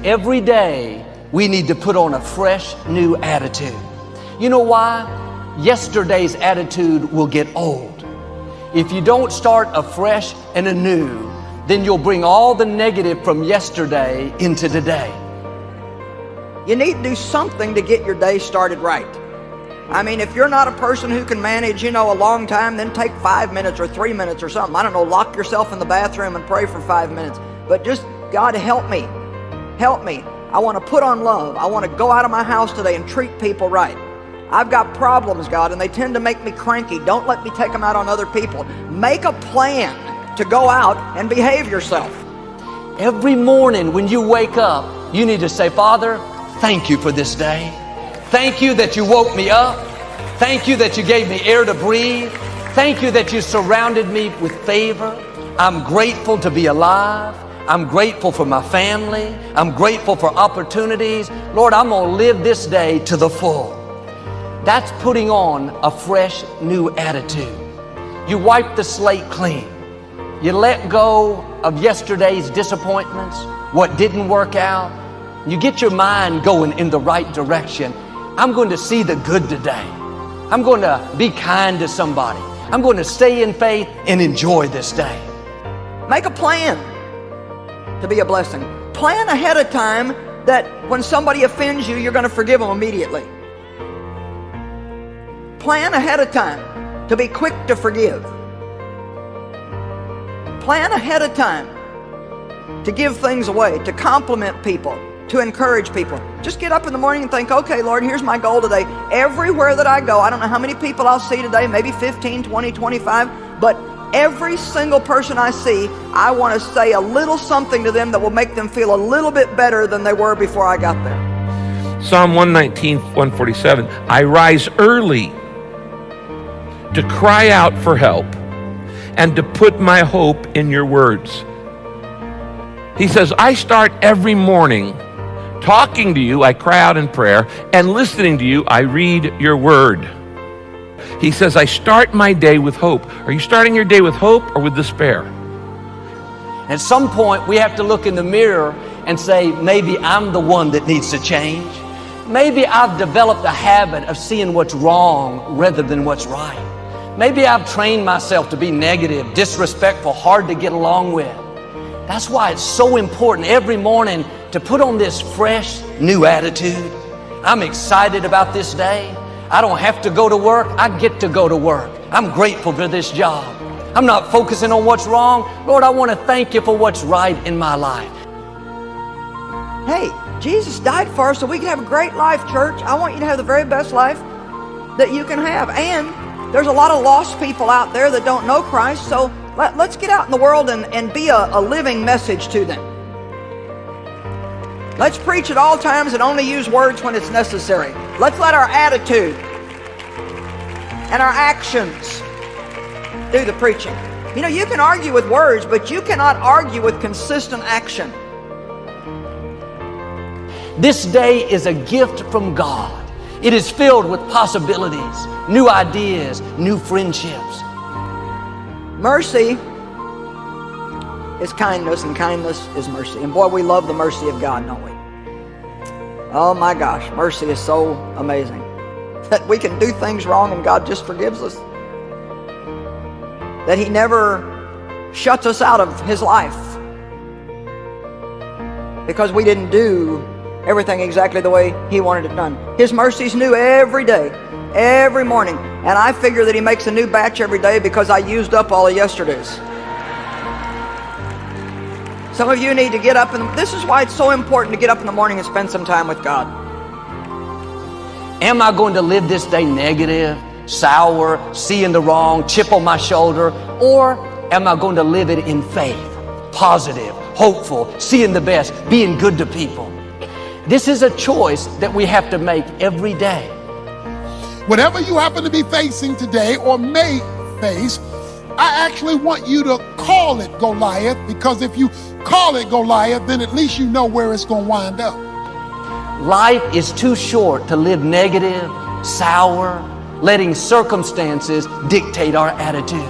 Every day, we need to put on a fresh, new attitude. You know why? Yesterday's attitude will get old. If you don't start afresh and anew, then you'll bring all the negative from yesterday into today. You need to do something to get your day started right. I mean, if you're not a person who can manage, a long time, then take 5 minutes or 3 minutes or something. I don't know, lock yourself in the bathroom and pray for 5 minutes. But just, God, help me. Help me. I want to put on love. I want to go out of my house today and treat people right. I've got problems, God, and they tend to make me cranky. Don't let me take them out on other people. Make a plan to go out and behave yourself. Every morning when you wake up, you need to say, Father, thank you for this day. Thank you that you woke me up. Thank you that you gave me air to breathe. Thank you that you surrounded me with favor. I'm grateful to be alive. I'm grateful for my family. I'm grateful for opportunities. Lord, I'm going to live this day to the full. That's putting on a fresh, new attitude. You wipe the slate clean. You let go of yesterday's disappointments, what didn't work out. You get your mind going in the right direction. I'm going to see the good today. I'm going to be kind to somebody. I'm going to stay in faith and enjoy this day. Make a plan to be a blessing. Plan ahead of time that when somebody offends you, you're going to forgive them immediately. Plan ahead of time to be quick to forgive. Plan ahead of time to give things away, to compliment people, to encourage people. Just get up in the morning and think, okay, Lord, here's my goal today. Everywhere that I go, I don't know how many people I'll see today, maybe 15, 20, 25, but every single person I see, I want to say a little something to them that will make them feel a little bit better than they were before I got there. Psalm 119, 147, I rise early to cry out for help and to put my hope in your words. He says, I start every morning talking to you, I cry out in prayer, and listening to you, I read your word. He says, I start my day with hope. Are you starting your day with hope or with despair? At some point, we have to look in the mirror and say, maybe I'm the one that needs to change. Maybe I've developed a habit of seeing what's wrong rather than what's right. Maybe I've trained myself to be negative, disrespectful, hard to get along with. That's why it's so important every morning to put on this fresh, new attitude. I'm excited about this day. I don't have to go to work. I get to go to work. I'm grateful for this job. I'm not focusing on what's wrong. Lord, I want to thank you for what's right in my life. Hey, Jesus died for us so we can have a great life, church. I want you to have the very best life that you can have. And there's a lot of lost people out there that don't know Christ, so let's get out in the world and be a living message to them. Let's preach at all times and only use words when it's necessary. Let's let our attitude and our actions do the preaching. You can argue with words, but you cannot argue with consistent action. This day is a gift from God. It is filled with possibilities, new ideas, new friendships. Mercy is kindness, and kindness is mercy. And boy, we love the mercy of God, don't we? Oh my gosh, mercy is so amazing. That we can do things wrong and God just forgives us. That He never shuts us out of His life because we didn't do everything exactly the way He wanted it done. His mercy's new every day, every morning. And I figure that He makes a new batch every day because I used up all of yesterday's. Some of you need to get up, and this is why it's so important to get up in the morning and spend some time with God. Am I going to live this day negative, sour, seeing the wrong, chip on my shoulder? Or am I going to live it in faith, positive, hopeful, seeing the best, being good to people? This is a choice that we have to make every day. Whatever you happen to be facing today or may face, I actually want you to call it Goliath, because if you call it Goliath, then at least you know where it's going to wind up. Life is too short to live negative, sour, letting circumstances dictate our attitude.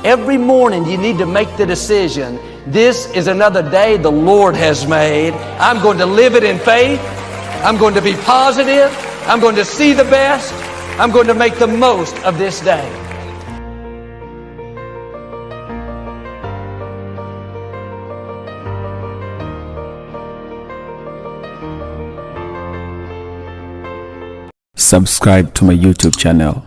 Every morning you need to make the decision This is another day the Lord has made. I'm going to live it in faith. I'm going to be positive. I'm going to see the best. I'm going to make the most of this day. Subscribe to my YouTube channel.